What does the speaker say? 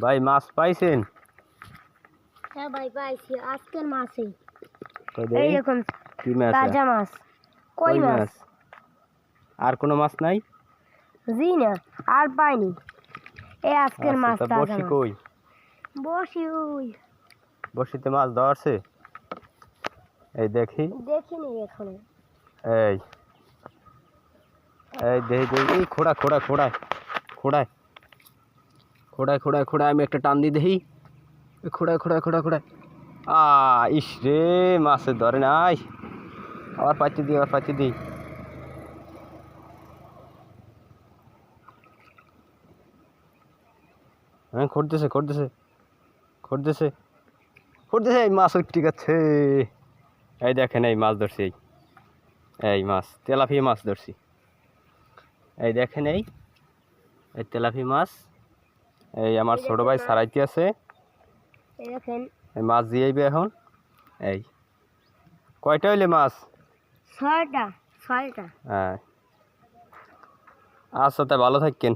ভাই মাছ পাইছেন? হ্যাঁ ভাই পাইছি, আজকের মাছই। কই দেই এই দেখুন কি মাছ? তাজা মাছ। কই মাছ। আর কোনো মাছ নাই? জি না, আর পাইনি। এই আজকের আচ্ছা, মাছ, তা তাজা বড়শি মাছ। কই? বসি ওই। বড়শিতে মাছ দেওয়া আছে? এই দেখি। দেখিনি এখনো। এই এই দেখি এই খোড়া খোড়া খোড়ায় খোড়ায় খোড়ায় খোড়ায় খোড়ায় আমি একটা টান দিয়ে দেখি। খোড়ায় খোড়ায় খোড়ায় খোড়ায় ইস রে, মাছের ধরে নাই। আবার পাচ্ছি দিই, আবার পাচ্ছি দিই। হ্যাঁ, খুঁড়তেছে খুঁড়তেছে খুঁড়তেছে খুঁড়তেছে, এই মাছ উঠতে গেছে। এই দেখেন, এই মাছ ধরছি। এই মাছ তেলাপিয়া মাছ ধরছি। এই দেখেন, এই এই তেলাপিয়া মাছ। এই আমার ছোট ভাই সারাইতে আছে। এই দেখেন এই মাছ দিয়েইবে এখন। এই কয়টা হইলে মাছ? 6টা। হ্যাঁ, আচ্ছা, তাই ভালো থাকেন।